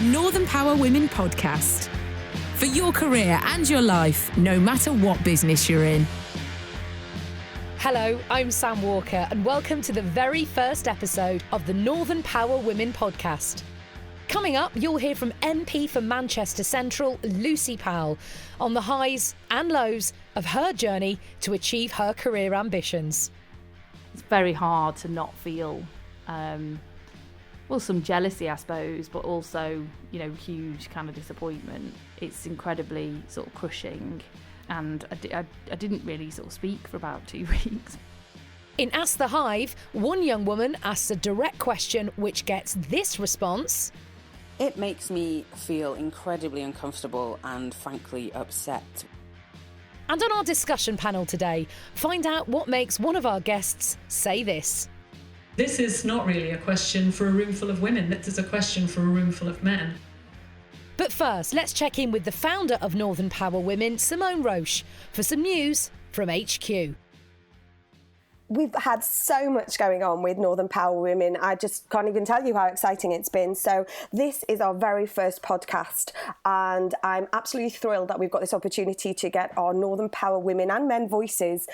Northern Power Women podcast. For your career and your life, no matter what business you're in. Hello, I'm Sam Walker and welcome to the very first episode of the Northern Power Women podcast. Coming up, you'll hear from MP for Manchester Central, Lucy Powell, on the highs and lows of her journey to achieve her career ambitions. It's very hard to not feel, some jealousy, I suppose, but also, huge kind of disappointment. It's incredibly sort of crushing, and I didn't really sort of speak for about 2 weeks. In Ask The Hive, one young woman asks a direct question which gets this response. It makes me feel incredibly uncomfortable and frankly upset. And on our discussion panel today, find out what makes one of our guests say this. This is not really a question for a room full of women. This is a question for a room full of men. But first, let's check in with the founder of Northern Power Women, Simone Roche, for some news from HQ. We've had so much going on with Northern Power Women. I just can't even tell you how exciting it's been. So this is our very first podcast, and I'm absolutely thrilled that we've got this opportunity to get our Northern Power Women and men voices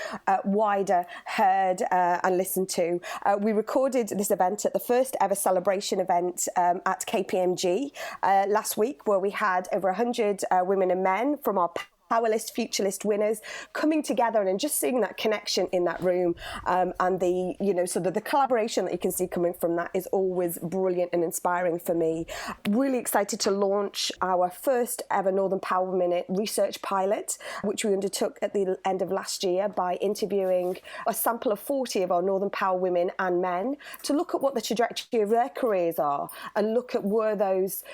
wider heard and listened to. We recorded this event at the first ever celebration event at KPMG last week, where we had over 100 women and men from our Power List, Future List winners coming together and just seeing that connection in that room, and the sort of the collaboration that you can see coming from that is always brilliant and inspiring for me. Really excited to launch our first ever Northern Power Minute research pilot, which we undertook at the end of last year by interviewing a sample of 40 of our Northern Power women and men to look at what the trajectory of their careers are and look at were those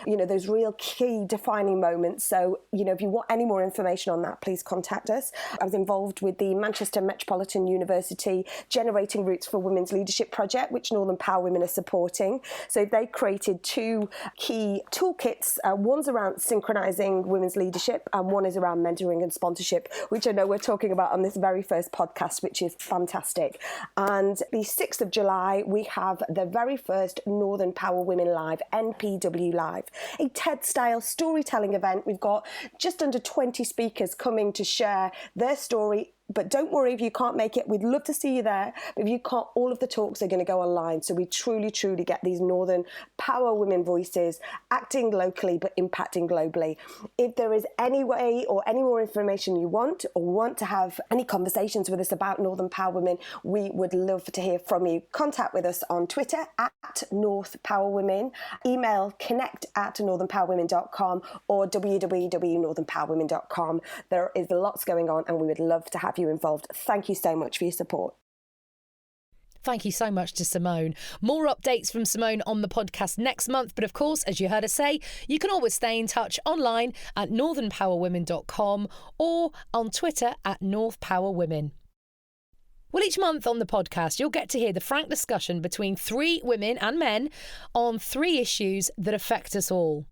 real key defining moments. So if you want any more information on that, please contact us. I was involved with the Manchester Metropolitan University Generating Roots for Women's Leadership project, which Northern Power Women are supporting. So they created 2 key toolkits. One's around synchronizing women's leadership, and one is around mentoring and sponsorship, which I know we're talking about on this very first podcast, which is fantastic. And the 6th of July, we have the very first Northern Power Women Live, NPW Live, a TED-style storytelling event. We've got just under 20 speakers coming to share their story. But don't worry if you can't make it. We'd love to see you there. But if you can't, all of the talks are going to go online. So we truly, truly get these Northern Power Women voices acting locally but impacting globally. If there is any way or any more information you want, or want to have any conversations with us about Northern Power Women, we would love to hear from you. Contact with us on Twitter at North Power Women, email connect@northernpowerwomen.com or www.northernpowerwomen.com. There is lots going on and we would love to have you involved. Thank you so much for your support. Thank you so much to Simone. More updates from Simone on the podcast next month. But of course, as you heard her say, you can always stay in touch online at northernpowerwomen.com or on Twitter at northpowerwomen. Well, each month on the podcast, you'll get to hear the frank discussion between 3 women and men on 3 issues that affect us all.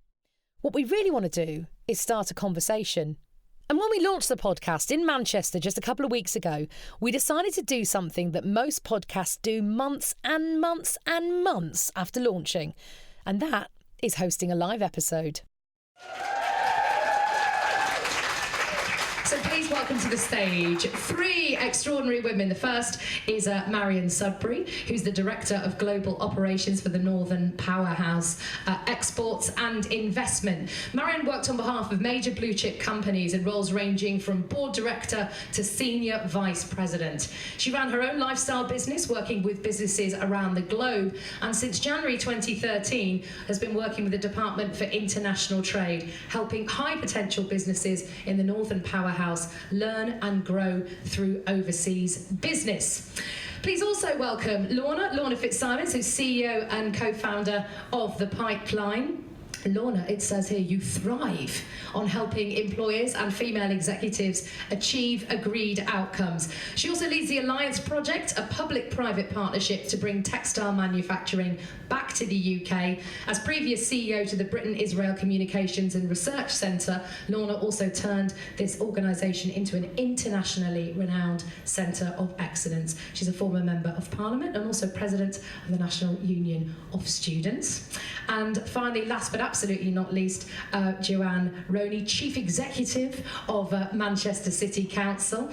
What we really want to do is start a conversation. And when we launched the podcast in Manchester just a couple of weeks ago, we decided to do something that most podcasts do months and months and months after launching. And that is hosting a live episode. So please welcome to the stage 3 extraordinary women. The first is Marion Sudbury, who's the Director of Global Operations for the Northern Powerhouse Exports and Investment. Marion worked on behalf of major blue chip companies in roles ranging from board director to senior vice president. She ran her own lifestyle business, working with businesses around the globe, and since January 2013 has been working with the Department for International Trade, helping high potential businesses in the Northern Powerhouse learn and grow through overseas business. Please also welcome Lorna Fitzsimons, who's CEO and co-founder of The Pipeline. Lorna, it says here you thrive on helping employers and female executives achieve agreed outcomes. She also leads the Alliance Project, a public-private partnership to bring textile manufacturing back to the UK. As previous CEO to the Britain-Israel Communications and Research Centre, Lorna also turned this organisation into an internationally renowned centre of excellence. She's a former Member of Parliament and also President of the National Union of Students. And finally, last but absolutely not least, Joanne Roni, Chief Executive of Manchester City Council.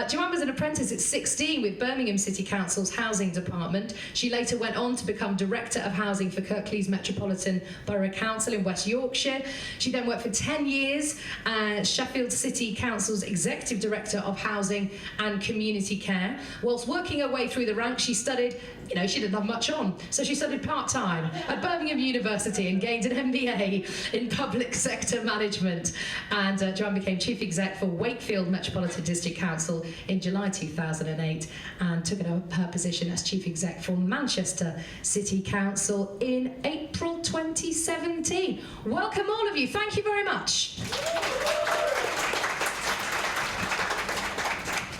Joanne was an apprentice at 16 with Birmingham City Council's Housing Department. She later went on to become Director of Housing for Kirklees Metropolitan Borough Council in West Yorkshire. She then worked for 10 years as Sheffield City Council's Executive Director of Housing and Community Care. Whilst working her way through the ranks, she studied, she didn't have much on, so she studied part-time at Birmingham University and gained an MBA in Public Sector Management. And Joanne became Chief Exec for Wakefield Metropolitan District Council in July 2008 and took her position as Chief Exec for Manchester City Council in April 2017. Welcome all of you. Thank you very much.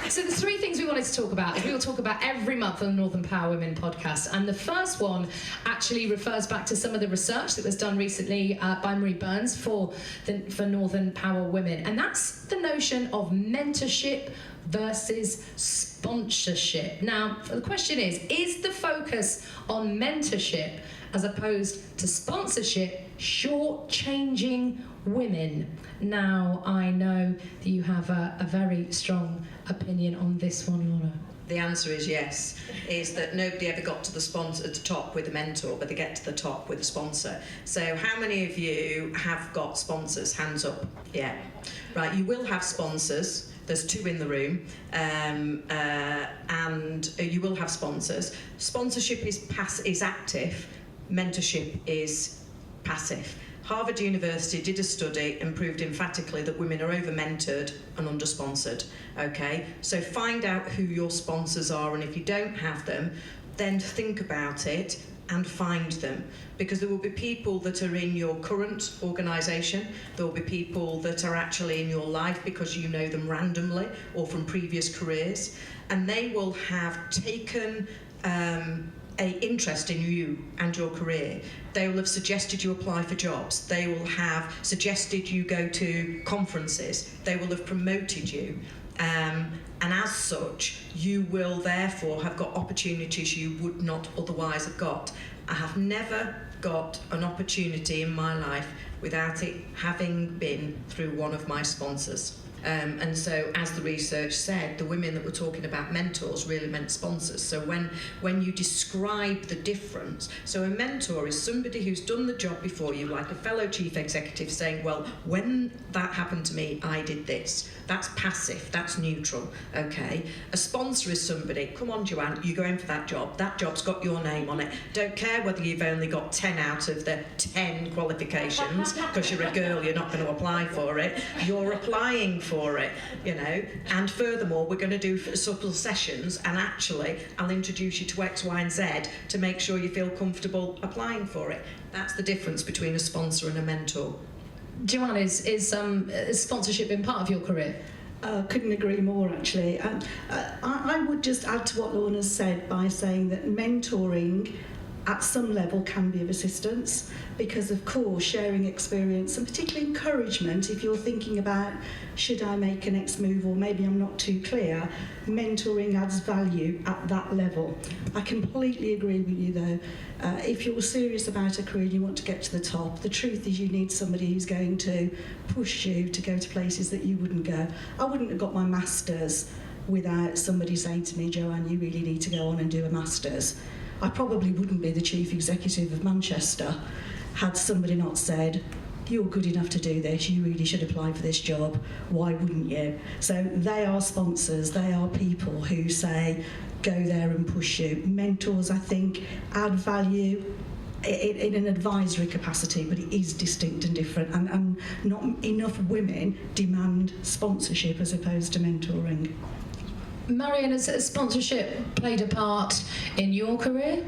So there's three things we wanted to talk about. We will talk about every month on the Northern Power Women podcast. And the first one actually refers back to some of the research that was done recently by Marie Burns for Northern Power Women. And that's the notion of mentorship versus sponsorship. Now, the question is the focus on mentorship as opposed to sponsorship short-changing women? Now, I know that you have a very strong opinion on this one, Laura. The answer is yes, is that nobody ever got to the top with a mentor, but they get to the top with a sponsor. So how many of you have got sponsors? Hands up. Yeah. Right, you will have sponsors. There's two in the room, and you will have sponsors. Sponsorship is active, mentorship is passive. Harvard University did a study and proved emphatically that women are over-mentored and under-sponsored, okay? So find out who your sponsors are, and if you don't have them, then think about it and find them, because there will be people that are in your current organisation, there will be people that are actually in your life because you know them randomly or from previous careers, and they will have taken an interest in you and your career. They will have suggested you apply for jobs. They will have suggested you go to conferences. They will have promoted you. And as such, you will therefore have got opportunities you would not otherwise have got. I have never got an opportunity in my life without it having been through one of my sponsors. And so, as the research said, the women that were talking about mentors really meant sponsors. So when you describe the difference, so a mentor is somebody who's done the job before you, like a fellow chief executive saying, well, when that happened to me, I did this. That's passive, that's neutral, okay? A sponsor is somebody, come on, Joanne, you're going for that job's got your name on it. Don't care whether you've only got 10 out of the 10 qualifications, because you're a girl, you're not going to apply for it. You're applying for it, and furthermore, we're going to do supple sessions, and actually I'll introduce you to X, Y and Z to make sure you feel comfortable applying for it. That's the difference between a sponsor and a mentor. Joanne, is sponsorship been part of your career? Couldn't agree more, actually. I would just add to what Lorna said by saying that mentoring at some level can be of assistance, because of course sharing experience and particularly encouragement, if you're thinking about should I make a next move or maybe I'm not too clear, mentoring adds value at that level. I completely agree with you though. If you're serious about a career and you want to get to the top, the truth is you need somebody who's going to push you to go to places that you wouldn't go. I wouldn't have got my master's without somebody saying to me, Joanne, you really need to go on and do a master's. I probably wouldn't be the chief executive of Manchester had somebody not said, you're good enough to do this, you really should apply for this job, why wouldn't you? So they are sponsors, they are people who say, go there and push you. Mentors, I think, add value in an advisory capacity, but it is distinct and different, and not enough women demand sponsorship as opposed to mentoring. Marion, has sponsorship played a part in your career?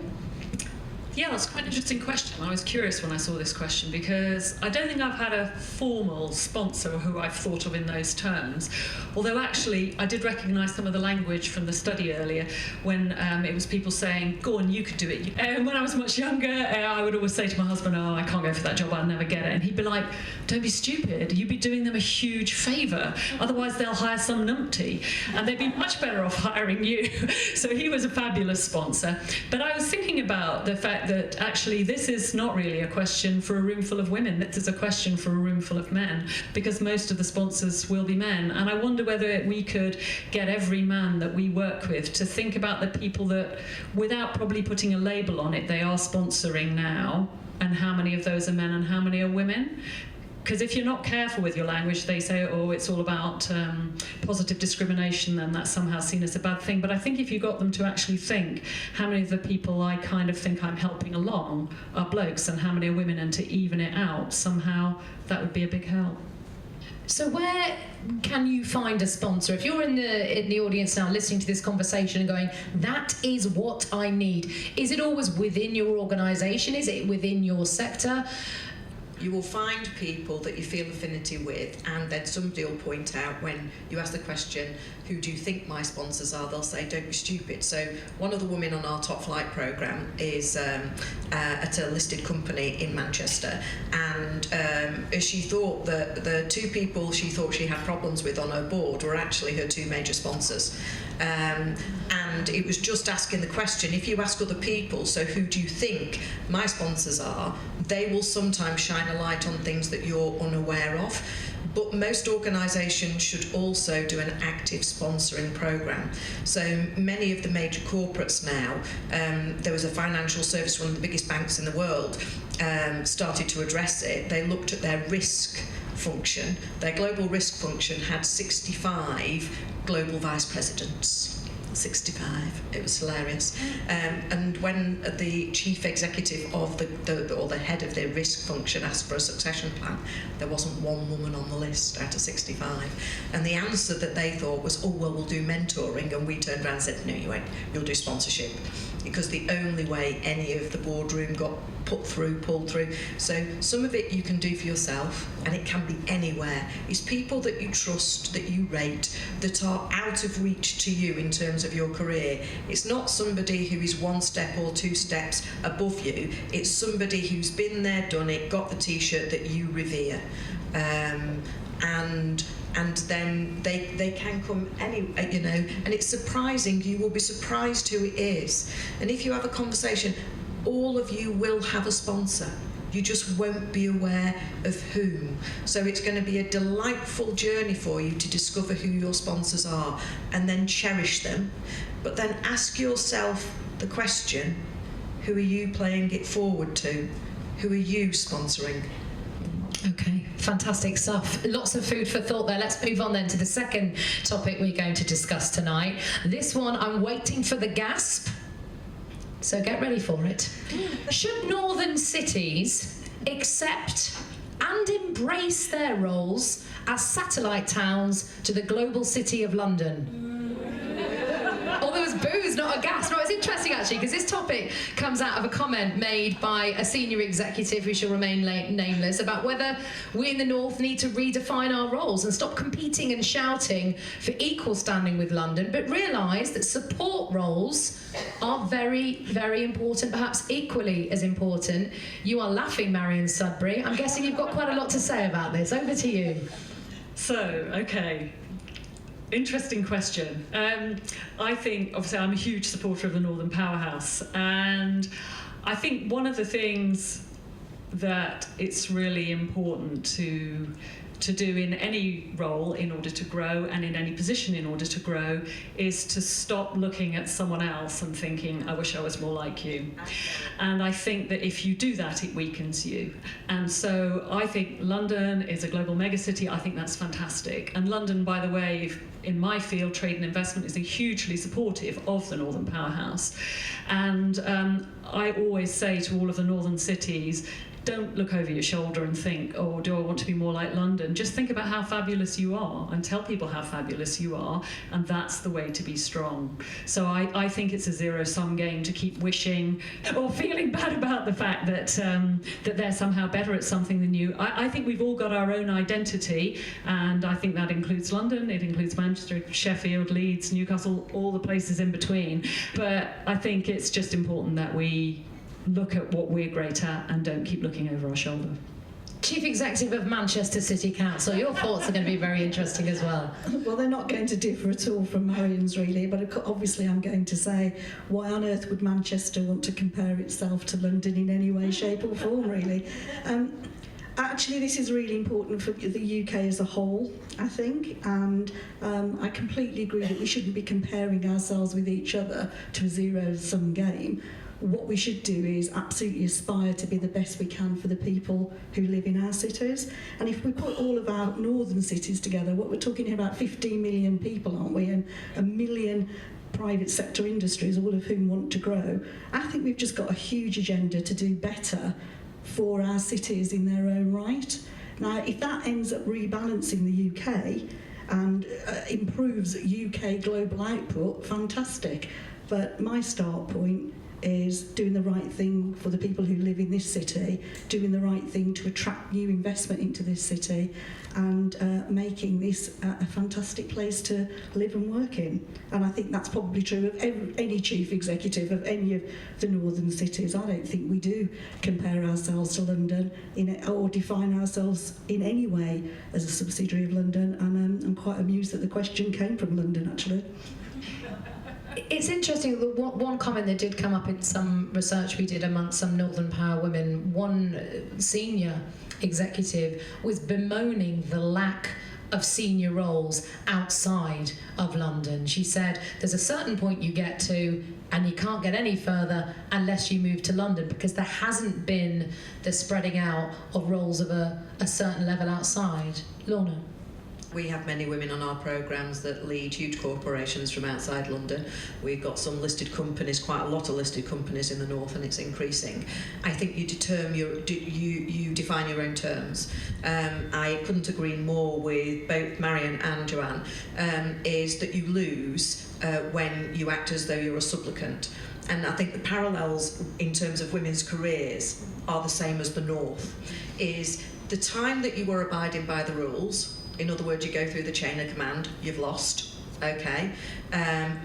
Yeah, that's quite an interesting question. I was curious when I saw this question because I don't think I've had a formal sponsor who I've thought of in those terms. Although actually I did recognise some of the language from the study earlier when it was people saying, go on, you could do it. And when I was much younger, I would always say to my husband, oh, I can't go for that job, I'll never get it. And he'd be like, don't be stupid, you'd be doing them a huge favour. Otherwise they'll hire some numpty and they'd be much better off hiring you. So he was a fabulous sponsor. But I was thinking about the fact fact that actually this is not really a question for a room full of women. This is a question for a room full of men, because most of the sponsors will be men. And I wonder whether we could get every man that we work with to think about the people that, without probably putting a label on it, they are sponsoring now, and how many of those are men and how many are women. Because if you're not careful with your language, they say, oh, it's all about positive discrimination, and that's somehow seen as a bad thing. But I think if you got them to actually think how many of the people I kind of think I'm helping along are blokes and how many are women, and to even it out, somehow that would be a big help. So where can you find a sponsor? If you're in the audience now listening to this conversation and going, that is what I need, is it always within your organisation? Is it within your sector? You will find people that you feel affinity with, and then somebody will point out, when you ask the question, who do you think my sponsors are, they'll say, don't be stupid. So one of the women on our Top Flight programme is at a listed company in Manchester, and she thought that the two people she thought she had problems with on her board were actually her two major sponsors. And it was just asking the question, if you ask other people, so who do you think my sponsors are, they will sometimes shine a light on things that you're unaware of. But most organisations should also do an active sponsoring programme. So many of the major corporates now, there was a financial service, one of the biggest banks in the world, started to address it. They looked at their risk function. Their global risk function had 65 global vice presidents. 65. It was hilarious. And when the chief executive of the head of their risk function asked for a succession plan, there wasn't one woman on the list out of 65. And the answer that they thought was, oh, well, we'll do mentoring. And we turned around and said, no, you won't. You'll do sponsorship. Because the only way any of the boardroom got pulled through. So some of it you can do for yourself, and it can be anywhere. It's people that you trust, that you rate, that are out of reach to you in terms of your career. It's not somebody who is one step or two steps above you. It's somebody who's been there, done it, got the t-shirt that you revere. And then they can come anyway, you know, and it's surprising. You will be surprised who it is. And if you have a conversation, all of you will have a sponsor. You just won't be aware of whom. So it's going to be a delightful journey for you to discover who your sponsors are and then cherish them. But then ask yourself the question, who are you playing it forward to? Who are you sponsoring? Okay, fantastic stuff. Lots of food for thought there. Let's move on then to the second topic we're going to discuss tonight. This one, I'm waiting for the gasp. So get ready for it. Should northern cities accept and embrace their roles as satellite towns to the global city of London? Oh, there was boos, not a gasp. No, it's interesting actually, because this topic comes out of a comment made by a senior executive who shall remain nameless about whether we in the North need to redefine our roles and stop competing and shouting for equal standing with London, but realise that support roles are very, very important, perhaps equally as important. You are laughing, Marion Sudbury. I'm guessing you've got quite a lot to say about this. Over to you. So, okay. Interesting question. I think, obviously, I'm a huge supporter of the Northern Powerhouse, and I think one of the things that it's really important to do in any role in order to grow, and in any position in order to grow, is to stop looking at someone else and thinking, I wish I was more like you. And I think that if you do that, it weakens you. And so I think London is a global megacity. I think that's fantastic. And London, by the way, in my field, trade and investment, is hugely supportive of the Northern Powerhouse. And I always say to all of the northern cities, don't look over your shoulder and think, oh, do I want to be more like London? Just think about how fabulous you are and tell people how fabulous you are, and that's the way to be strong. So I think it's a zero-sum game to keep wishing or feeling bad about the fact that that they're somehow better at something than you. I think we've all got our own identity, and I think that includes London, it includes Manchester, Sheffield, Leeds, Newcastle, all the places in between. But I think it's just important that we look at what we're great at and don't keep looking over our shoulder. Chief Executive of Manchester City Council, your thoughts are going to be very interesting as well. Well, they're not going to differ at all from Marion's, really, but obviously I'm going to say, why on earth would Manchester want to compare itself to London in any way, shape or form, really? Actually, this is really important for the UK as a whole, I think, and I completely agree that we shouldn't be comparing ourselves with each other to a zero-sum game. What we should do is absolutely aspire to be the best we can for the people who live in our cities. And if we put all of our northern cities together, what we're talking here about 15 million people, aren't we? And 1 million private sector industries, all of whom want to grow. I think we've just got a huge agenda to do better for our cities in their own right. Now, if that ends up rebalancing the UK and improves UK global output, fantastic. But my start point is doing the right thing for the people who live in this city, doing the right thing to attract new investment into this city, and making this a fantastic place to live and work in. And I think that's probably true of any chief executive of any of the northern cities. I don't think we do compare ourselves to London or define ourselves in any way as a subsidiary of London, and I'm quite amused that the question came from London, actually. It's interesting that one comment that did come up in some research we did amongst some Northern Power women, one senior executive was bemoaning the lack of senior roles outside of London. She said there's a certain point you get to and you can't get any further unless you move to London, because there hasn't been the spreading out of roles of a certain level outside. Lorna? We have many women on our programmes that lead huge corporations from outside London. We've got some listed companies, quite a lot of listed companies in the north, and it's increasing. I think you define your own terms. I couldn't agree more with both Marion and Joanne, is that you lose when you act as though you're a supplicant. And I think the parallels in terms of women's careers are the same as the north, is the time that you were abiding by the rules. In other words, you go through the chain of command, you've lost, okay?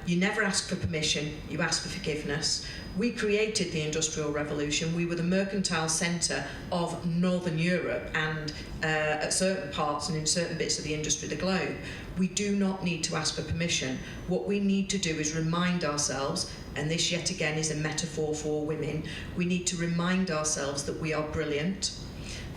You never ask for permission, you ask for forgiveness. We created the Industrial Revolution. We were the mercantile centre of Northern Europe and at certain parts and in certain bits of the industry, the globe. We do not need to ask for permission. What we need to do is remind ourselves, and this yet again is a metaphor for women, we need to remind ourselves that we are brilliant,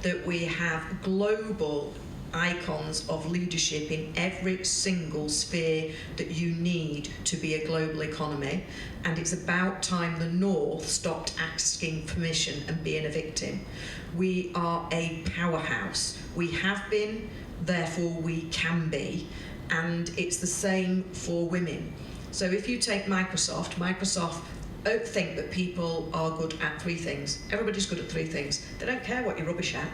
that we have global icons of leadership in every single sphere that you need to be a global economy, and it's about time the North stopped asking permission and being a victim. We are a powerhouse. We have been, therefore we can be, and it's the same for women. So if you take Microsoft think that people are good at 3 things. Everybody's good at 3 things. They don't care what you're rubbish at.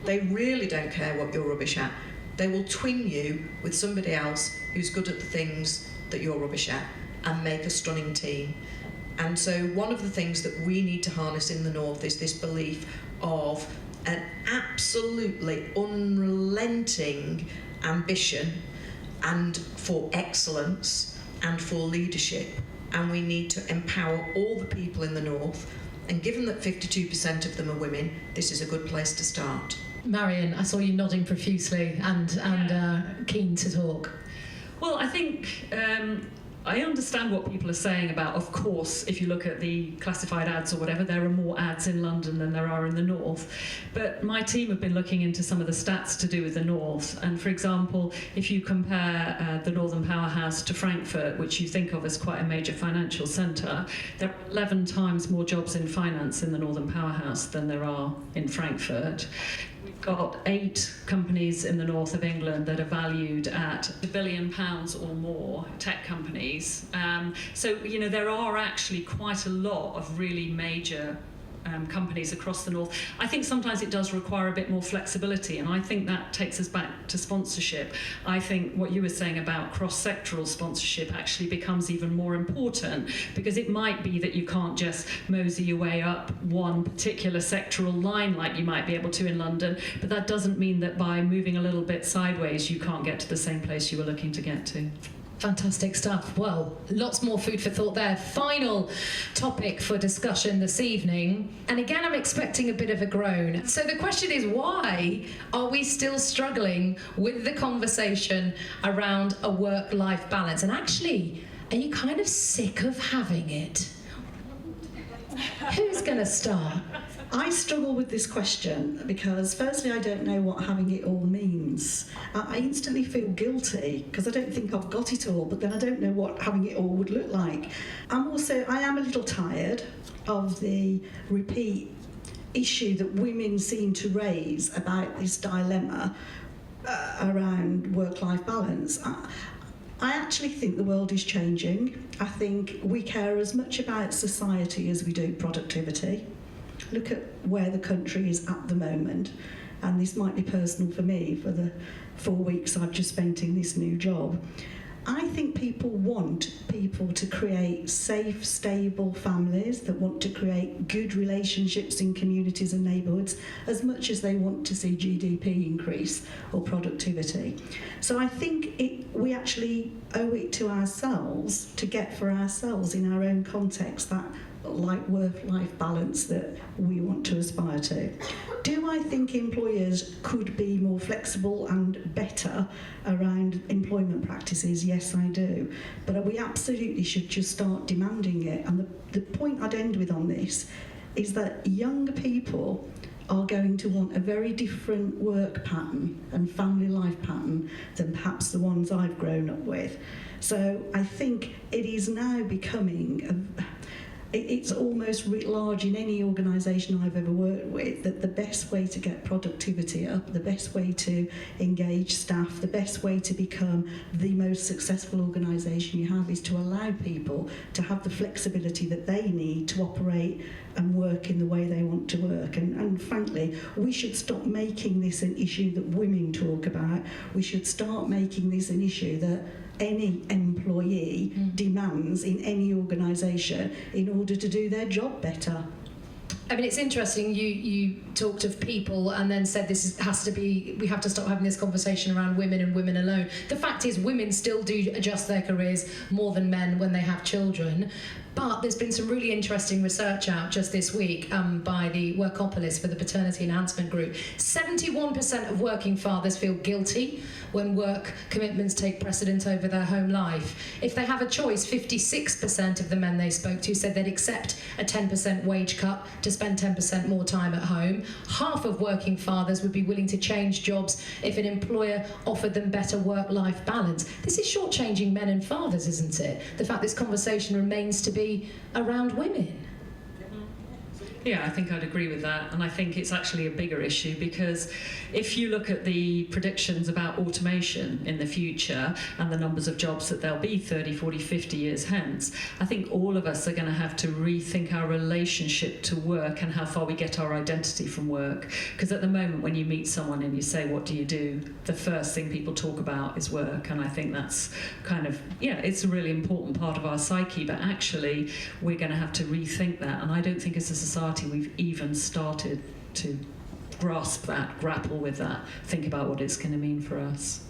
They really don't care what you're rubbish at. They will twin you with somebody else who's good at the things that you're rubbish at and make a stunning team. And so one of the things that we need to harness in the North is this belief of an absolutely unrelenting ambition and for excellence and for leadership. And we need to empower all the people in the North. And given that 52% of them are women, this is a good place to start. Marion, I saw you nodding profusely and keen to talk. Well, I think I understand what people are saying about, of course, if you look at the classified ads or whatever, there are more ads in London than there are in the North. But my team have been looking into some of the stats to do with the North. And for example, if you compare the Northern Powerhouse to Frankfurt, which you think of as quite a major financial centre, there are 11 times more jobs in finance in the Northern Powerhouse than there are in Frankfurt. We've got 8 companies in the north of England that are valued at £1 billion or more, tech companies. So, you know, there are actually quite a lot of really major companies across the north. I think sometimes it does require a bit more flexibility, and I think that takes us back to sponsorship. I think what you were saying about cross-sectoral sponsorship actually becomes even more important, because it might be that you can't just mosey your way up one particular sectoral line like you might be able to in London, but that doesn't mean that by moving a little bit sideways you can't get to the same place you were looking to get to. Fantastic stuff. Well, lots more food for thought there. Final topic for discussion this evening. And again, I'm expecting a bit of a groan. So the question is, why are we still struggling with the conversation around a work-life balance? And actually, are you kind of sick of having it? Who's going to start? I struggle with this question because firstly I don't know what having it all means. I instantly feel guilty because I don't think I've got it all, but then I don't know what having it all would look like. I am a little tired of the repeat issue that women seem to raise about this dilemma around work-life balance. I actually think the world is changing. I think we care as much about society as we do productivity. Look at where the country is at the moment, and this might be personal for me for the 4 weeks I've just spent in this new job. I think people want people to create safe, stable families that want to create good relationships in communities and neighbourhoods as much as they want to see GDP increase or productivity. So I think we actually owe it to ourselves to get for ourselves in our own context that like work-life balance that we want to aspire to. Do I think employers could be more flexible and better around employment practices? Yes, I do. But we absolutely should just start demanding it. And the point I'd end with on this is that young people are going to want a very different work pattern and family life pattern than perhaps the ones I've grown up with. So I think it is now becoming it's almost writ large in any organisation I've ever worked with that the best way to get productivity up, the best way to engage staff, the best way to become the most successful organisation you have is to allow people to have the flexibility that they need to operate and work in the way they want to work. And frankly, we should stop making this an issue that women talk about. We should start making this an issue that any employee demands in any organisation in order to do their job better. I mean, it's interesting, you talked of people and then said we have to stop having this conversation around women and women alone. The fact is women still do adjust their careers more than men when they have children. But there's been some really interesting research out just this week by the Workopolis for the Paternity Enhancement Group. 71% of working fathers feel guilty when work commitments take precedent over their home life. If they have a choice, 56% of the men they spoke to said they'd accept a 10% wage cut to spend 10% more time at home. Half of working fathers would be willing to change jobs if an employer offered them better work-life balance. This is shortchanging men and fathers, isn't it? The fact this conversation remains to be around women. Yeah, I think I'd agree with that, and I think it's actually a bigger issue because if you look at the predictions about automation in the future and the numbers of jobs that there'll be 30, 40, 50 years hence, I think all of us are going to have to rethink our relationship to work and how far we get our identity from work. Because at the moment when you meet someone and you say, what do you do? The first thing people talk about is work, and I think that's kind of, it's a really important part of our psyche, but actually we're going to have to rethink that, and I don't think as a society we've even started to grasp that, grapple with that, think about what it's going to mean for us.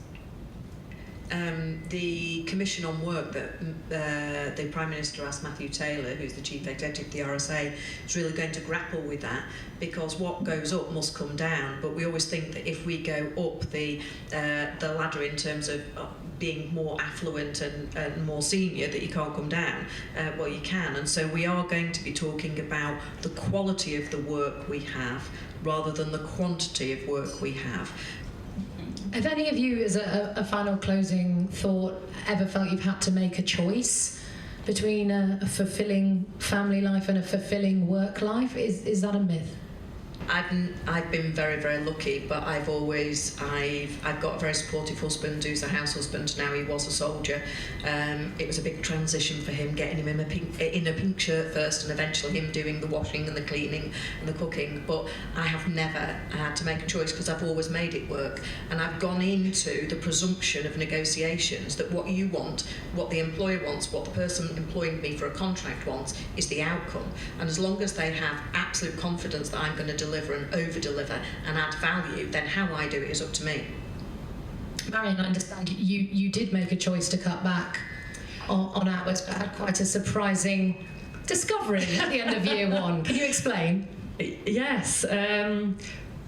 The Commission on Work that the Prime Minister asked Matthew Taylor, who's the Chief Executive of the RSA, is really going to grapple with that, because what goes up must come down, but we always think that if we go up the ladder in terms of being more affluent and more senior, that you can't come down. Well, you can, and so we are going to be talking about the quality of the work we have rather than the quantity of work we have. Have any of you, as a final closing thought, ever felt you've had to make a choice between a fulfilling family life and a fulfilling work life? Is that a myth? I've been very, very lucky, but I've got a very supportive husband who's a house husband now. He was a soldier. It was a big transition for him, getting him in a pink shirt first, and eventually him doing the washing and the cleaning and the cooking. But I have never had to make a choice because I've always made it work, and I've gone into the presumption of negotiations that what you want, what the employer wants, what the person employing me for a contract wants is the outcome. And as long as they have absolute confidence that I'm going to deliver and over-deliver and add value, then how I do it is up to me. Marion, I understand you did make a choice to cut back on hours, but had quite a surprising discovery at the end of year one. Can you explain? Yes.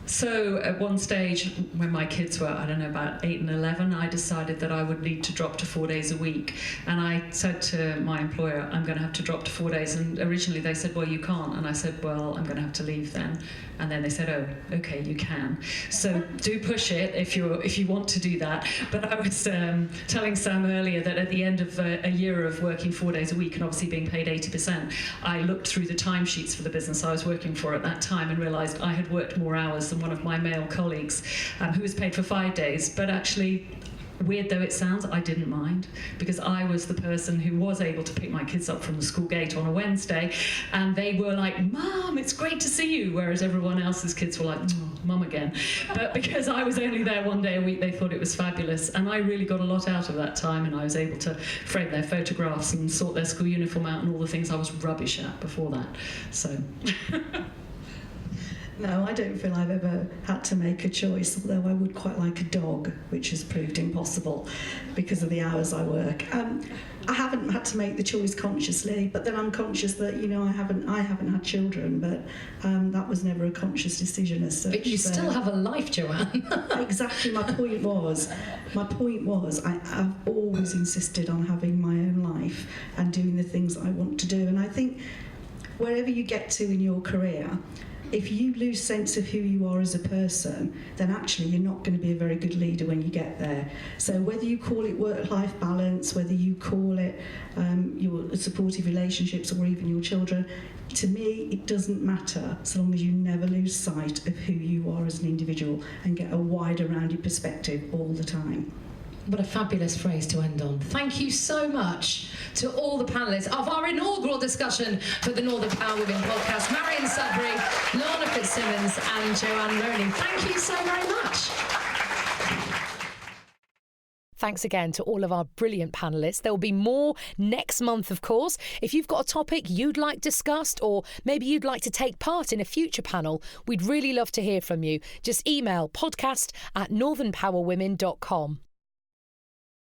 So at one stage, when my kids were, I don't know, about 8 and 11, I decided that I would need to drop to 4 days a week. And I said to my employer, I'm going to have to drop to 4 days. And originally they said, well, you can't. And I said, well, I'm going to have to leave then. And then they said, oh, okay, you can. So do push it if you want to do that. But I was telling Sam earlier that at the end of a year of working 4 days a week and obviously being paid 80%, I looked through the timesheets for the business I was working for at that time and realised I had worked more hours than one of my male colleagues who was paid for 5 days. But actually, weird though it sounds, I didn't mind, because I was the person who was able to pick my kids up from the school gate on a Wednesday, and they were like, Mum, it's great to see you, whereas everyone else's kids were like, Mum again. But because I was only there 1 day a week, they thought it was fabulous, and I really got a lot out of that time, and I was able to frame their photographs and sort their school uniform out and all the things I was rubbish at before that. So... No, I don't feel I've ever had to make a choice, although I would quite like a dog, which has proved impossible because of the hours I work. I haven't had to make the choice consciously, but then I'm conscious that, you know, I haven't had children, but that was never a conscious decision as such. But you still have a life, Joanne. Exactly. My point was, I've always insisted on having my own life and doing the things I want to do. And I think wherever you get to in your career, if you lose sense of who you are as a person, then actually you're not going to be a very good leader when you get there. So whether you call it work-life balance, whether you call it your supportive relationships or even your children, to me it doesn't matter so long as you never lose sight of who you are as an individual and get a wider rounded perspective all the time. What a fabulous phrase to end on. Thank you so much to all the panellists of our inaugural discussion for the Northern Power Women podcast, Marion Sudbury, Lorna Fitzsimmons and Joanne Roni. Thank you so very much. Thanks again to all of our brilliant panellists. There will be more next month, of course. If you've got a topic you'd like discussed, or maybe you'd like to take part in a future panel, we'd really love to hear from you. Just email podcast@northernpowerwomen.com.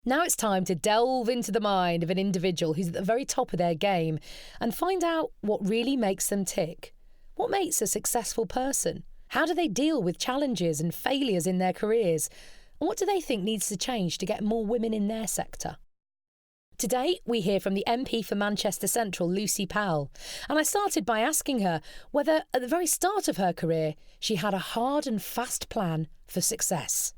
Now it's time to delve into the mind of an individual who's at the very top of their game and find out what really makes them tick. What makes a successful person? How do they deal with challenges and failures in their careers? And what do they think needs to change to get more women in their sector? Today, we hear from the MP for Manchester Central, Lucy Powell. And I started by asking her whether, at the very start of her career, she had a hard and fast plan for success.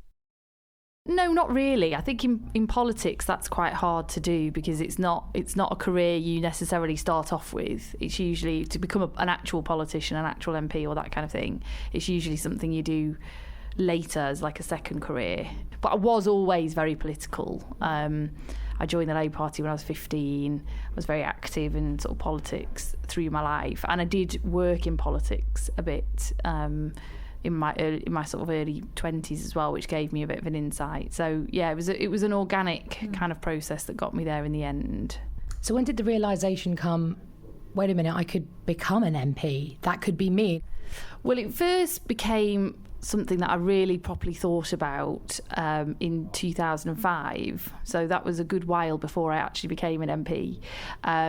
No, not really. I think in politics that's quite hard to do because it's not a career you necessarily start off with. It's usually to become an actual politician, an actual MP or that kind of thing. It's usually something you do later as like a second career. But I was always very political. I joined the Labour Party when I was 15. I was very active in sort of politics through my life, and I did work in politics a bit. In my sort of early 20s as well, which gave me a bit of an insight. So yeah, it was an organic kind of process that got me there in the end. So when did the realisation come, wait a minute, I could become an MP? That could be me. Well, it first became something that I really properly thought about in 2005. So that was a good while before I actually became an MP,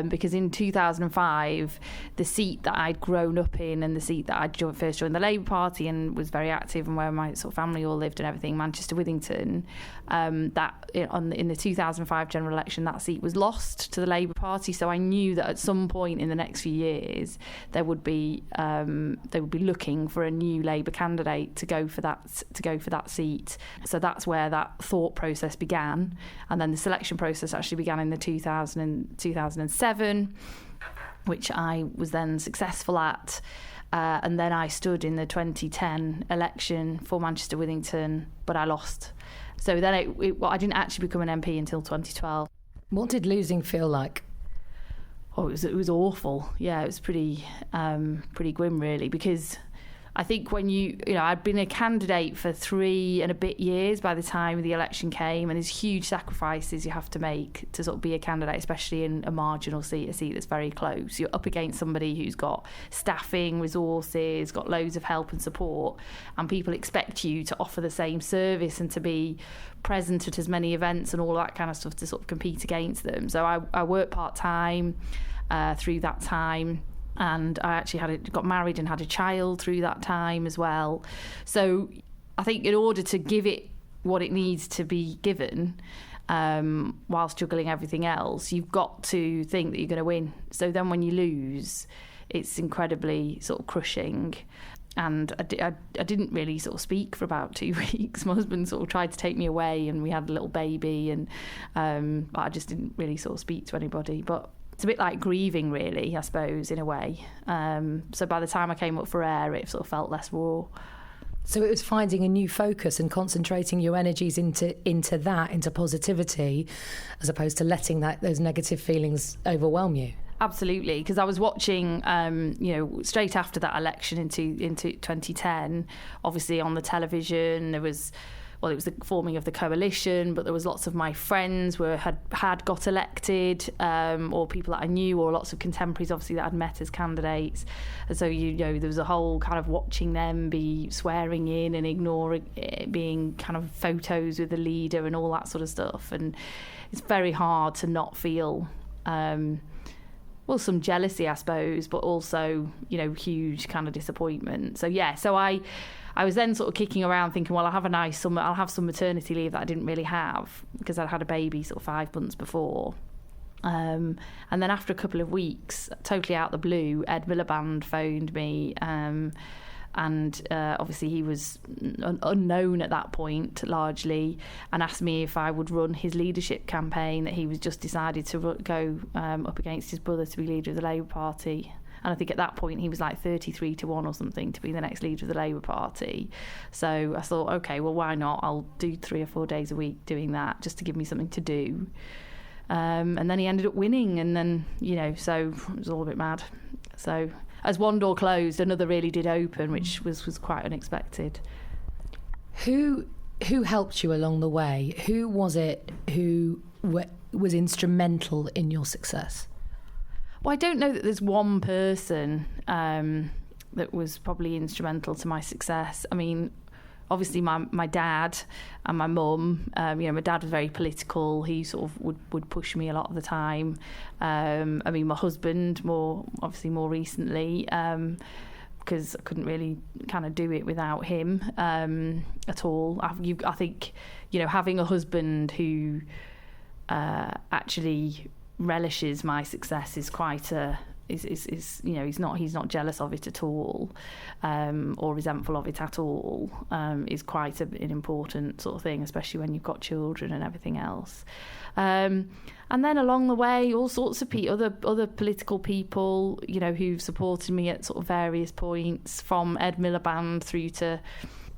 because in 2005, the seat that I'd grown up in and the seat that I'd first joined the Labour Party and was very active and where my sort of family all lived and everything, Manchester Withington, in the 2005 general election, that seat was lost to the Labour Party. So I knew that at some point in the next few years, they would be looking for a new Labour candidate to go for that seat. So that's where that thought process began, and then the selection process actually began in the 2007, which I was then successful at, and then I stood in the 2010 election for Manchester Withington, but I lost. So then I didn't actually become an MP until 2012. What did losing feel like? Oh, it was awful. Yeah, it was pretty grim, really, because I think when I'd been a candidate for 3 and a bit years by the time the election came, and there's huge sacrifices you have to make to sort of be a candidate, especially in a marginal seat, a seat that's very close. You're up against somebody who's got staffing, resources, got loads of help and support, and people expect you to offer the same service and to be present at as many events and all that kind of stuff to sort of compete against them. So I worked part-time through that time. And I actually got married and had a child through that time as well. So I think in order to give it what it needs to be given, whilst juggling everything else, you've got to think that you're going to win. So then when you lose, it's incredibly sort of crushing. And I didn't really sort of speak for about 2 weeks. My husband sort of tried to take me away, and we had a little baby, and I just didn't really sort of speak to anybody. But it's a bit like grieving, really, I suppose, in a way. So by the time I came up for air, it sort of felt less raw. So it was finding a new focus and concentrating your energies into positivity, as opposed to letting those negative feelings overwhelm you. Absolutely, because I was watching, straight after that election into 2010, obviously on the television, it was the forming of the coalition, but there was lots of my friends had got elected, or people that I knew, or lots of contemporaries, obviously, that I'd met as candidates. And so, there was a whole kind of watching them be swearing in and ignoring it, being kind of photos with the leader and all that sort of stuff. And it's very hard to not feel, some jealousy, I suppose, but also, huge kind of disappointment. So, I was then sort of kicking around thinking, well, I'll have a nice summer. I'll have some maternity leave that I didn't really have because I'd had a baby sort of 5 months before. And then after a couple of weeks, totally out of the blue, Ed Miliband phoned me. And obviously he was unknown at that point, largely, and asked me if I would run his leadership campaign that he was just decided to go up against his brother to be leader of the Labour Party. And I think at that point he was like 33-1 or something to be the next leader of the Labour Party. So I thought, OK, well, why not? I'll do 3 or 4 days a week doing that just to give me something to do. And then he ended up winning. And then, so it was all a bit mad. So as one door closed, another really did open, which was quite unexpected. Who helped you along the way? Who was it who was instrumental in your success? Well, I don't know that there's one person that was probably instrumental to my success. I mean, obviously my dad and my mum, my dad was very political. He sort of would push me a lot of the time. My husband more recently, because I couldn't really kind of do it without him at all. I think, having a husband who actually relishes my success is quite he's not jealous of it at all, or resentful of it at all, is quite an important sort of thing, especially when you've got children and everything else. And then along the way, all sorts of other political people, who've supported me at sort of various points, from Ed Miliband through to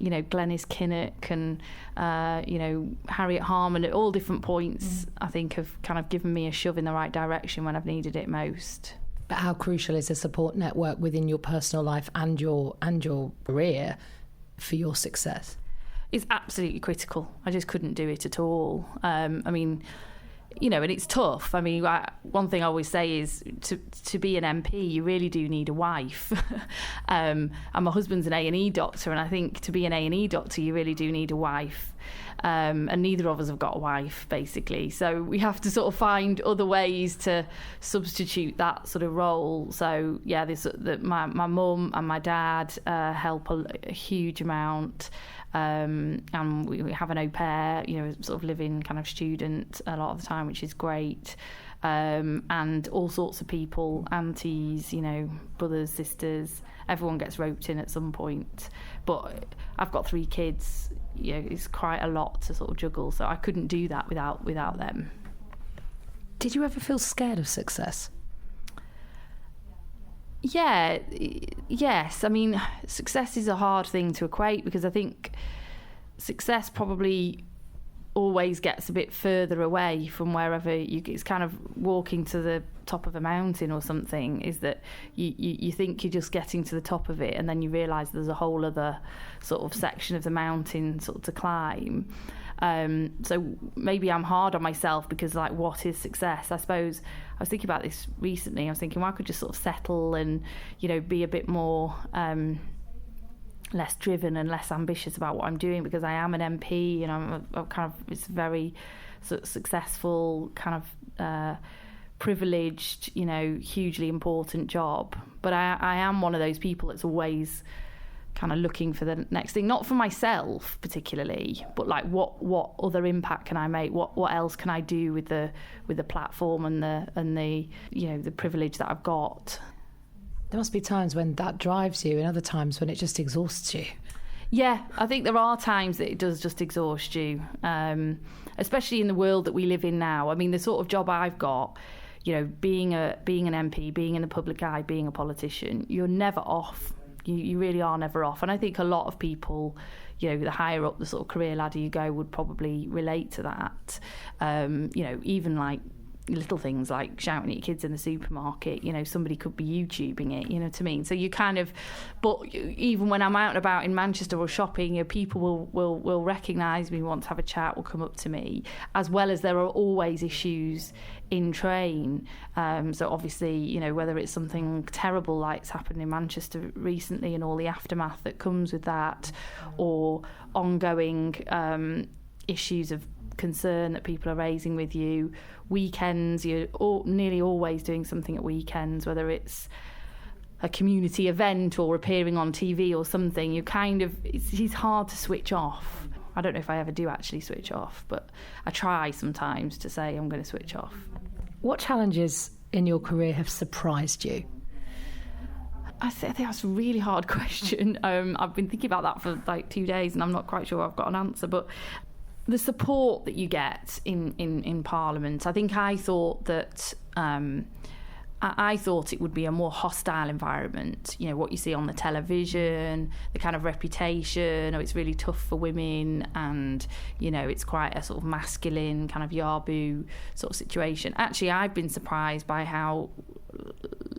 Glenys Kinnock and, Harriet Harman, at all different points, I think have kind of given me a shove in the right direction when I've needed it most. But how crucial is a support network within your personal life and your career for your success? It's absolutely critical. I just couldn't do it at all. And it's tough. I mean, one thing I always say is to be an MP, you really do need a wife. And my husband's an A&E doctor, and I think to be an A&E doctor, you really do need a wife. And neither of us have got a wife, basically. So we have to sort of find other ways to substitute that sort of role. So, yeah, my mum and my dad help a huge amount. And we have an au pair, sort of living kind of student a lot of the time, which is great. And all sorts of people, aunties, brothers, sisters, everyone gets roped in at some point. But I've got 3 kids, it's quite a lot to sort of juggle, so I couldn't do that without them. Did you ever feel scared of success? Yeah, yes. I mean, success is a hard thing to equate, because I think success probably always gets a bit further away from wherever it's kind of walking to the top of a mountain or something, is that you think you're just getting to the top of it, and then you realise there's a whole other sort of section of the mountain sort of to climb. So maybe I'm hard on myself because, like, what is success? I suppose I was thinking about this recently. I was thinking, well, I could just sort of settle and, be a bit more less driven and less ambitious about what I'm doing, because I am an MP and I'm kind of, it's very sort of successful, kind of privileged, hugely important job. But I am one of those people that's always kind of looking for the next thing, not for myself particularly, but like what other impact can I make? What else can I do with the platform and the the privilege that I've got? There must be times when that drives you and other times when it just exhausts you. Yeah, I think there are times that it does just exhaust you, especially in the world that we live in now. I mean, the sort of job I've got, being an MP, being in the public eye, being a politician, you're never off. You really are never off. And I think a lot of people, the higher up the sort of career ladder you go, would probably relate to that. Even like little things like shouting at your kids in the supermarket, somebody could be YouTubing it, you know what I mean? So you kind of, but even when I'm out and about in Manchester or shopping, people will recognise me, want to have a chat, will come up to me, as well as there are always issues in train. So obviously, whether it's something terrible like's happened in Manchester recently and all the aftermath that comes with that, or ongoing issues of concern that people are raising with you. Weekends, you're nearly always doing something at weekends, whether it's a community event or appearing on TV or something. You kind of, it's hard to switch off. I don't know if I ever do actually switch off, but I try sometimes to say I'm going to switch off. What challenges in your career have surprised you? I think that's a really hard question. I've been thinking about that for like 2 days and I'm not quite sure I've got an answer, but the support that you get in Parliament, I think I thought that I thought it would be a more hostile environment. What you see on the television, the kind of reputation, it's really tough for women, and it's quite a sort of masculine kind of yaboo sort of situation. Actually, I've been surprised by how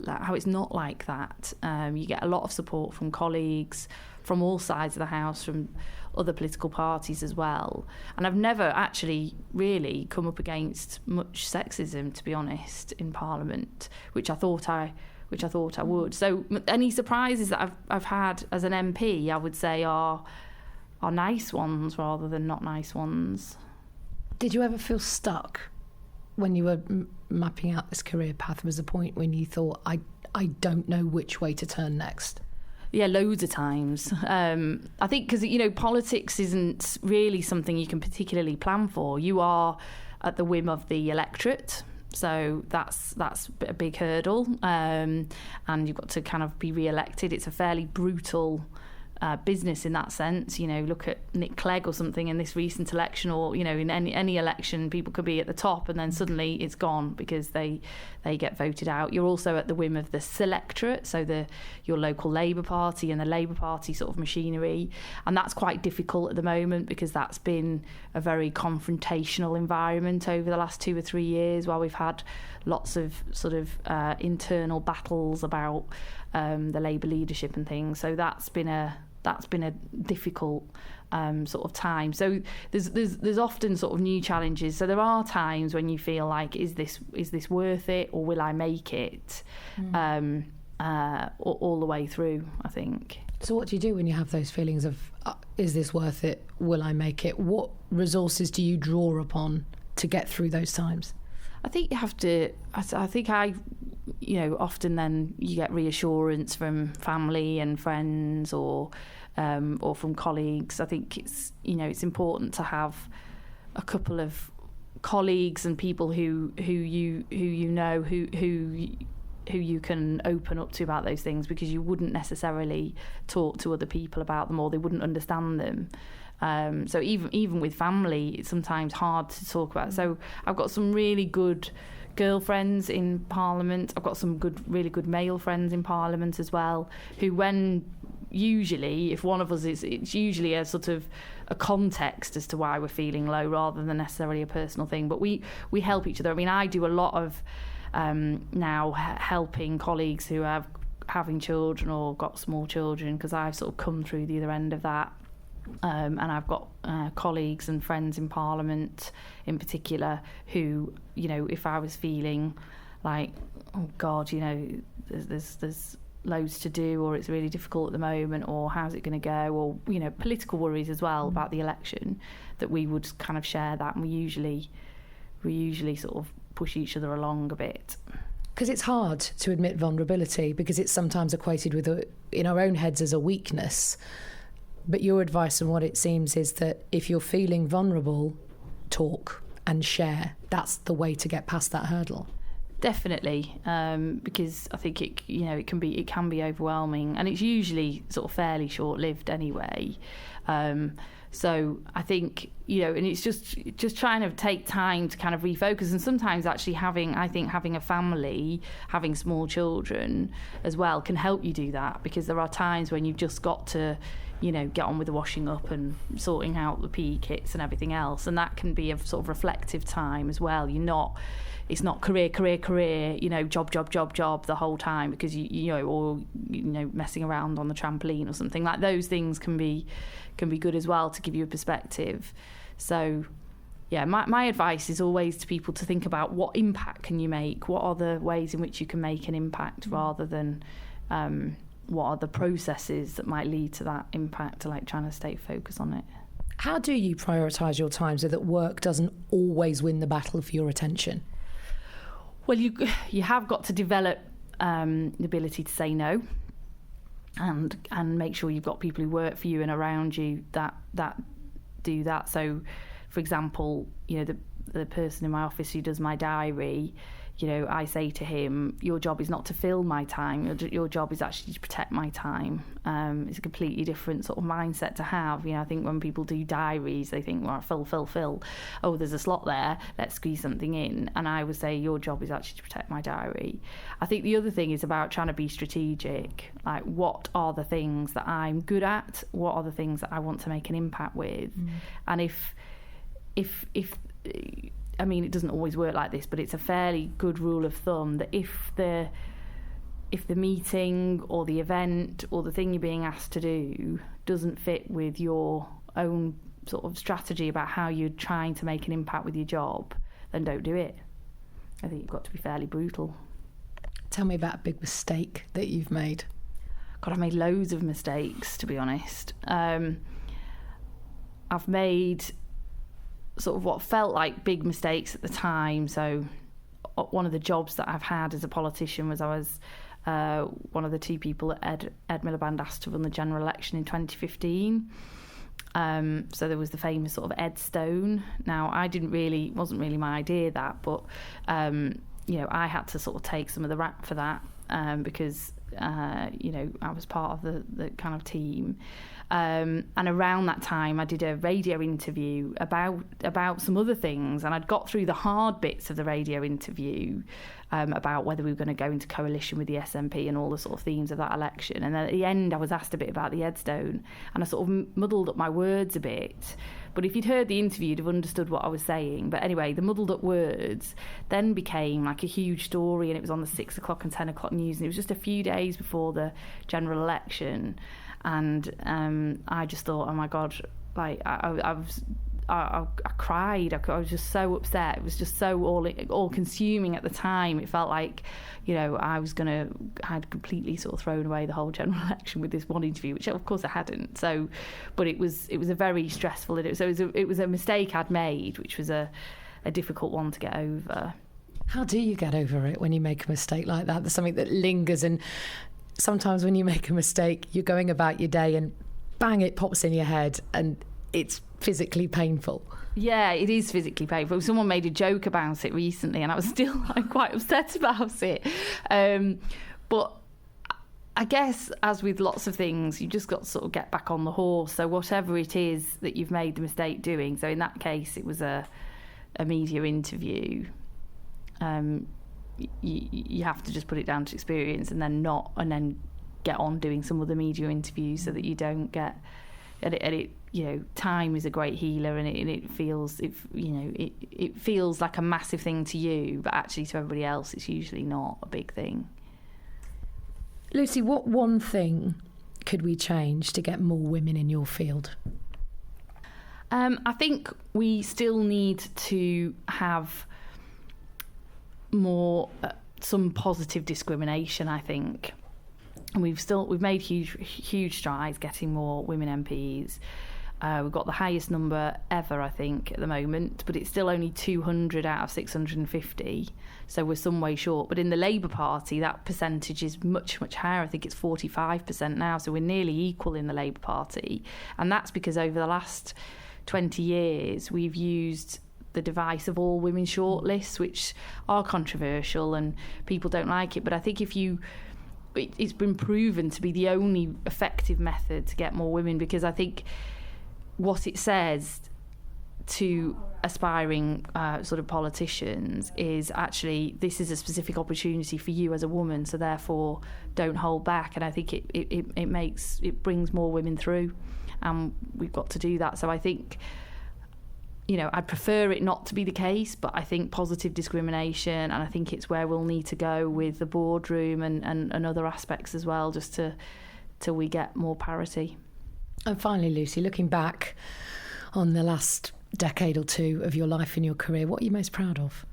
it's not like that. You get a lot of support from colleagues from all sides of the House, from other political parties as well. And I've never actually really come up against much sexism, to be honest, in Parliament, which I thought I would. So any surprises that I've had as an MP, I would say are nice ones rather than not nice ones. Did you ever feel stuck when you were mapping out this career path? Was a point when you thought, I don't know which way to turn next? Yeah, loads of times. I think because, politics isn't really something you can particularly plan for. You are at the whim of the electorate. So that's a big hurdle. And you've got to kind of be re-elected. It's a fairly brutal business in that sense. Look at Nick Clegg or something in this recent election, or in any election, people could be at the top and then suddenly it's gone because they get voted out. You're also at the whim of the selectorate, so your local Labour Party and the Labour Party sort of machinery, and that's quite difficult at the moment because that's been a very confrontational environment over the last 2 or 3 years, while we've had lots of sort of internal battles about the Labour leadership and things. So that's been a difficult sort of time. So there's often sort of new challenges. So there are times when you feel like, is this worth it, or will I make it? All the way through, I think. So what do you do when you have those feelings of, is this worth it? Will I make it? What resources do you draw upon to get through those times? I think you have to, often then you get reassurance from family and friends or from colleagues. I think it's important to have a couple of colleagues and people who you can open up to about those things, because you wouldn't necessarily talk to other people about them, or they wouldn't understand them. So even with family, it's sometimes hard to talk about. So I've got some really good girlfriends in Parliament. I've got some really good male friends in Parliament as well, who, when usually, if one of us is, it's usually a sort of a context as to why we're feeling low rather than necessarily a personal thing. But we help each other. I mean, I do a lot of now helping colleagues who are having children or got small children, because I've sort of come through the other end of that. And I've got colleagues and friends in Parliament in particular who, you know, if I was feeling like, oh God, you know, there's loads to do, or it's really difficult at the moment, or how's it going to go, or, you know, political worries as well about the election, that we would kind of share that, and we usually sort of push each other along a bit. Because it's hard to admit vulnerability, because it's sometimes equated with in our own heads as a weakness. But your advice, and what it seems, is that if you're feeling vulnerable, talk and share. That's the way to get past that hurdle. Definitely, because I think it can be overwhelming, and it's usually sort of fairly short-lived anyway. So I think, you know, and it's just trying to take time to kind of refocus, and sometimes actually having a family, having small children as well can help you do that, because there are times when you've just got to, you know, get on with the washing up and sorting out the PE kits and everything else, and that can be a sort of reflective time as well. It's not career, you know, job the whole time, because you know, or, you know, messing around on the trampoline or something like those things can be good as well to give you a perspective. So yeah, my advice is always to people to think about what impact can you make, what are the ways in which you can make an impact, rather than what are the processes that might lead to that impact, to like trying to stay focused on it. How do you prioritise your time so that work doesn't always win the battle for your attention? Well, you have got to develop the ability to say no, and make sure you've got people who work for you and around you that do that. So, for example, you know, the person in my office who does my diary, you know, I say to him, your job is not to fill my time, your job is actually to protect my time. It's a completely different sort of mindset to have. You know, I think when people do diaries, they think, well, fill. Oh, there's a slot there, let's squeeze something in. And I would say your job is actually to protect my diary. I think the other thing is about trying to be strategic. Like, what are the things that I'm good at? What are the things that I want to make an impact with? And if I mean, it doesn't always work like this, but it's a fairly good rule of thumb that if the meeting or the event or the thing you're being asked to do doesn't fit with your own sort of strategy about how you're trying to make an impact with your job, then don't do it. I think you've got to be fairly brutal. Tell me about a big mistake that you've made. God, I made loads of mistakes, to be honest. I've made sort of what felt like big mistakes at the time. So one of the jobs that I've had as a politician was I was one of the two people that Ed Miliband asked to run the general election in 2015. So there was the famous sort of Ed Stone. Now, wasn't really my idea, that, but you know, I had to sort of take some of the rap for that, because you know, I was part of the kind of team. And around that time I did a radio interview about some other things, and I'd got through the hard bits of the radio interview about whether we were going to go into coalition with the SNP and all the sort of themes of that election. And then at the end I was asked a bit about the Edstone, and I sort of muddled up my words a bit. But if you'd heard the interview, you'd have understood what I was saying. But anyway, the muddled up words then became like a huge story, and it was on the 6 o'clock and 10 o'clock news, and it was just a few days before the general election. And I just thought, oh my God, like I cried. I was just so upset. It was just so all consuming at the time. It felt like, you know, I'd completely sort of thrown away the whole general election with this one interview, which of course I hadn't. So, but it was a very stressful. So it was a mistake I'd made, which was a difficult one to get over. How do you get over it when you make a mistake like that? There's something that lingers, and sometimes when you make a mistake, you're going about your day and bang, it pops in your head, and it's physically painful. Yeah, it is physically painful. Someone made a joke about it recently, and I was still quite upset about it. But I guess, as with lots of things, you just got to sort of get back on the horse. So whatever it is that you've made the mistake doing, so in that case it was a media interview, you have to just put it down to experience, and then get on doing some other media interviews so that you don't get... And it time is a great healer, and it feels like a massive thing to you, but actually to everybody else it's usually not a big thing. Lucy, what one thing could we change to get more women in your field? I think we still need to have more some positive discrimination, I think. And we've made huge strides getting more women MPs. We've got the highest number ever, I think, at the moment, but it's still only 200 out of 650, so we're some way short. But in the Labour Party, that percentage is much, much higher. I think it's 45% now, so we're nearly equal in the Labour Party. And that's because over the last 20 years, we've used the device of all women shortlists, which are controversial and people don't like it. But I think it's been proven to be the only effective method to get more women, because I think what it says to aspiring sort of politicians is actually this is a specific opportunity for you as a woman, so therefore don't hold back. And I think it brings more women through, and we've got to do that. So I think, I'd prefer it not to be the case, but I think positive discrimination, and I think it's where we'll need to go with the boardroom and other aspects as well, just till we get more parity. And finally, Lucy, looking back on the last decade or two of your life and your career, what are you most proud of?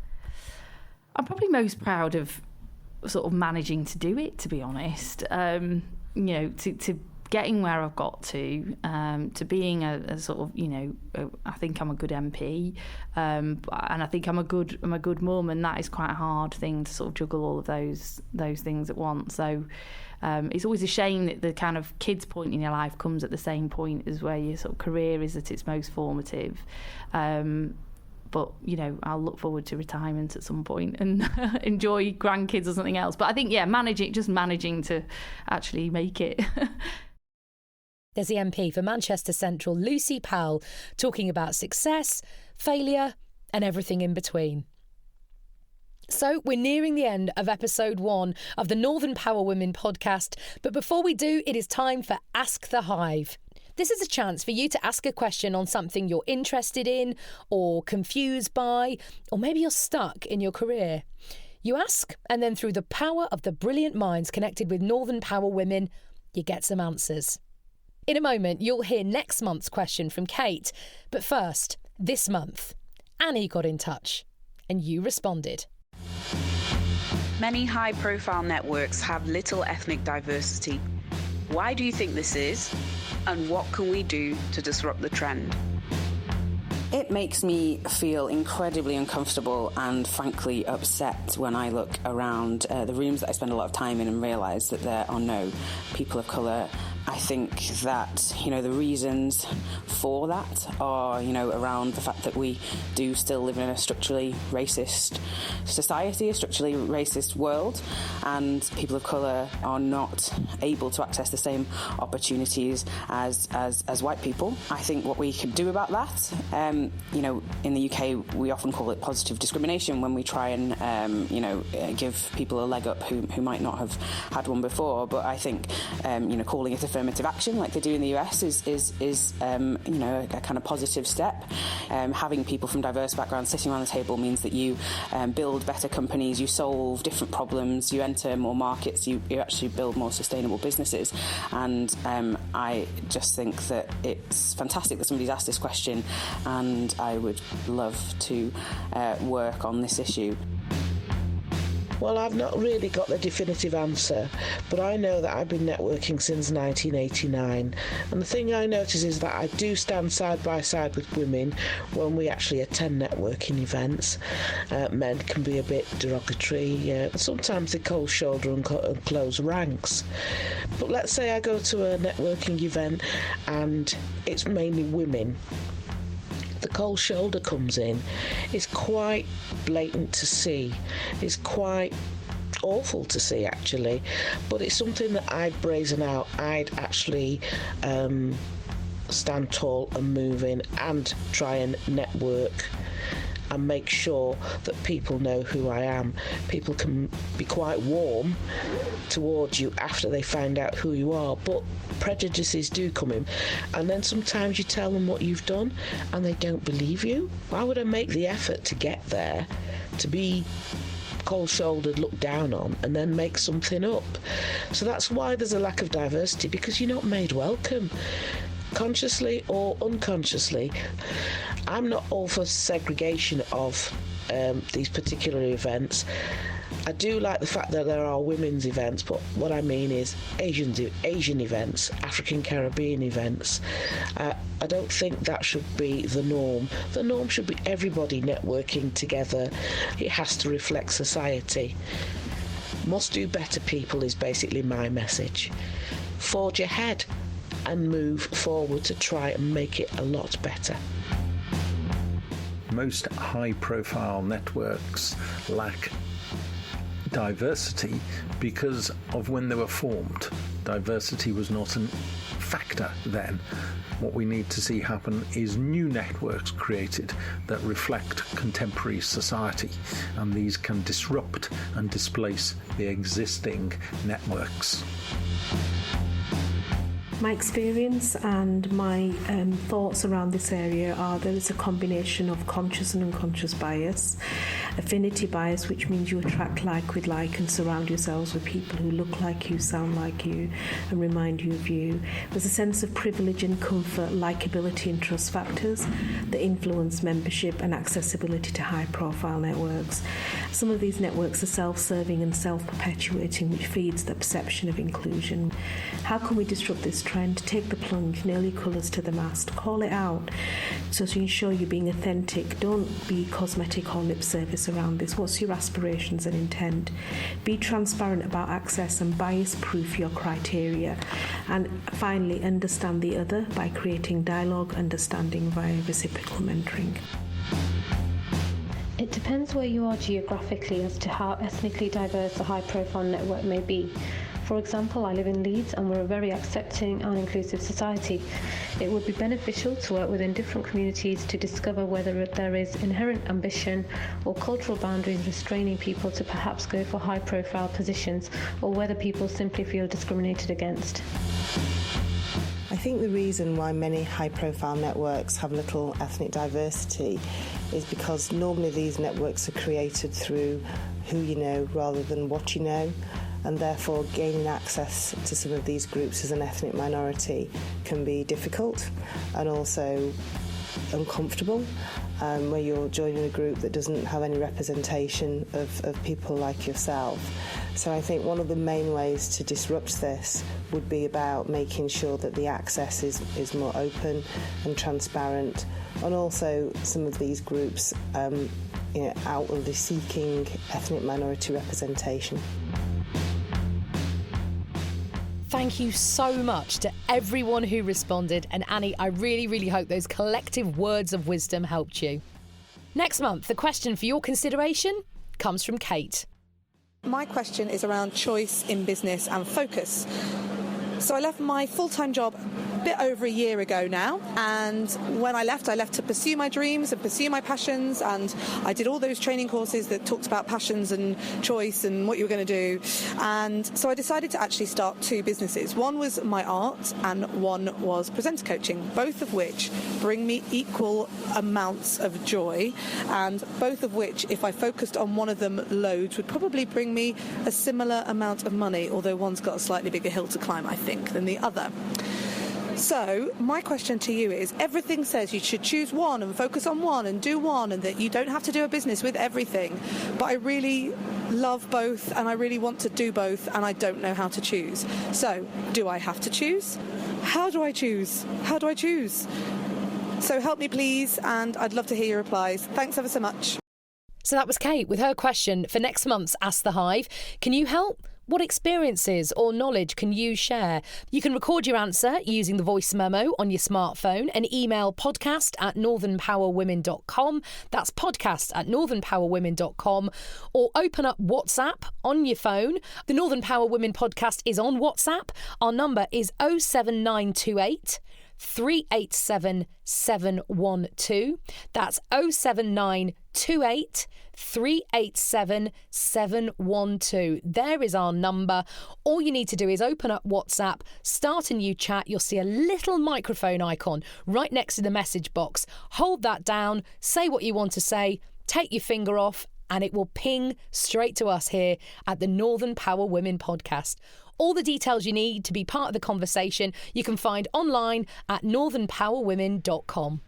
I'm probably most proud of sort of managing to do it, to be honest. To getting where I've got to being a sort of, I think I'm a good MP, and I think I'm a good mum, and that is quite a hard thing to sort of juggle all of those things at once. So it's always a shame that the kind of kids point in your life comes at the same point as where your sort of career is at its most formative. But, I'll look forward to retirement at some point and enjoy grandkids or something else. But I think, managing to actually make it. There's the MP for Manchester Central, Lucy Powell, talking about success, failure, and everything in between. So we're nearing the end of episode 1 of the Northern Power Women podcast. But before we do, it is time for Ask The Hive. This is a chance for you to ask a question on something you're interested in or confused by, or maybe you're stuck in your career. You ask, and then through the power of the brilliant minds connected with Northern Power Women, you get some answers. In a moment, you'll hear next month's question from Kate. But first, this month, Annie got in touch and you responded. Many high-profile networks have little ethnic diversity. Why do you think this is? And what can we do to disrupt the trend? It makes me feel incredibly uncomfortable and frankly upset when I look around the rooms that I spend a lot of time in and realise that there are no people of colour. I think that, the reasons for that are, around the fact that we do still live in a structurally racist society, a structurally racist world, and people of colour are not able to access the same opportunities as white people. I think what we can do about that, in the UK, we often call it positive discrimination when we try and, give people a leg up who might not have had one before. But I think, calling it affirmative action like they do in the US is a kind of positive step. Having people from diverse backgrounds sitting around the table means that you build better companies, you solve different problems, you enter more markets, you actually build more sustainable businesses. And I just think that it's fantastic that somebody's asked this question, and I would love to work on this issue. Well, I've not really got the definitive answer, but I know that I've been networking since 1989, and the thing I notice is that I do stand side by side with women when we actually attend networking events. Men can be a bit derogatory, sometimes they cold shoulder and close ranks. But let's say I go to a networking event and it's mainly women. The cold shoulder comes in. It's quite blatant to see. It's quite awful to see, actually. But it's something that I'd brazen out. I'd actually stand tall and move in and try and network and make sure that people know who I am. People can be quite warm towards you after they find out who you are, but prejudices do come in, and then sometimes you tell them what you've done and they don't believe you. Why would I make the effort to get there, to be cold-shouldered, looked down on, and then make something up? So that's why there's a lack of diversity, because you're not made welcome, consciously or unconsciously. I'm not all for segregation of these particular events. I do like the fact that there are women's events, but what I mean is Asian events, African Caribbean events. I don't think that should be the norm. The norm should be everybody networking together. It has to reflect society. Must do better, people, is basically my message. Forge ahead and move forward to try and make it a lot better. Most high-profile networks lack diversity because of when they were formed. Diversity was not a factor then. What we need to see happen is new networks created that reflect contemporary society, and these can disrupt and displace the existing networks. My experience and my thoughts around this area are there is a combination of conscious and unconscious bias, affinity bias, which means you attract like with like and surround yourselves with people who look like you, sound like you, and remind you of you. There's a sense of privilege and comfort, likability and trust factors that influence membership and accessibility to high-profile networks. Some of these networks are self-serving and self-perpetuating, which feeds the perception of inclusion. How can we disrupt this trend? Take the plunge, nail your colours to the mast, call it out so to ensure you're being authentic. Don't be cosmetic or lip service around this. What's your aspirations and intent? Be transparent about access and bias-proof your criteria. And finally, understand the other by creating dialogue, understanding via reciprocal mentoring. It depends where you are geographically as to how ethnically diverse a high-profile network may be. For example, I live in Leeds and we're a very accepting and inclusive society. It would be beneficial to work within different communities to discover whether there is inherent ambition or cultural boundaries restraining people to perhaps go for high-profile positions, or whether people simply feel discriminated against. I think the reason why many high-profile networks have little ethnic diversity is because normally these networks are created through who you know rather than what you know, and therefore gaining access to some of these groups as an ethnic minority can be difficult and also uncomfortable, where you're joining a group that doesn't have any representation of people like yourself. So I think one of the main ways to disrupt this would be about making sure that the access is more open and transparent, and also some of these groups outwardly seeking ethnic minority representation. Thank you so much to everyone who responded, and Annie, I really, really hope those collective words of wisdom helped you. Next month, the question for your consideration comes from Kate. My question is around choice in business and focus. So I left my full-time job a bit over a year ago now, and when I left to pursue my dreams and pursue my passions, and I did all those training courses that talked about passions and choice and what you were going to do. And so I decided to actually start two businesses. One was my art and one was presenter coaching, both of which bring me equal amounts of joy, and both of which, if I focused on one of them loads, would probably bring me a similar amount of money, although one's got a slightly bigger hill to climb, I think, than the other. So my question to you is, everything says you should choose one and focus on one and do one, and that you don't have to do a business with everything. But I really love both and I really want to do both, and I don't know how to choose. So do I have to choose? How do I choose? How do I choose? So help me please, and I'd love to hear your replies. Thanks ever so much. So that was Kate with her question for next month's Ask The Hive. Can you help? What experiences or knowledge can you share? You can record your answer using the voice memo on your smartphone and email podcast@northernpowerwomen.com. That's podcast@northernpowerwomen.com, or open up WhatsApp on your phone. The Northern Power Women podcast is on WhatsApp. Our number is 07928 387 712. That's 07928 387 712. There is our number. All you need to do is open up WhatsApp, start a new chat. You'll see a little microphone icon right next to the message box. Hold that down, say what you want to say, take your finger off, and it will ping straight to us here at the Northern Power Women podcast. All the details you need to be part of the conversation you can find online at northernpowerwomen.com.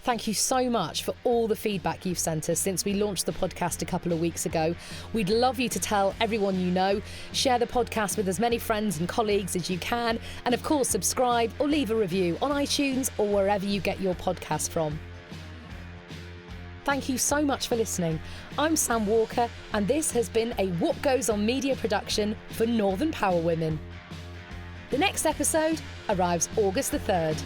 Thank you so much for all the feedback you've sent us since we launched the podcast a couple of weeks ago. We'd love you to tell everyone you know, share the podcast with as many friends and colleagues as you can, and of course subscribe or leave a review on iTunes or wherever you get your podcast from. Thank you so much for listening. I'm Sam Walker, and this has been a What Goes On media production for Northern Power Women. The next episode arrives August the 3rd.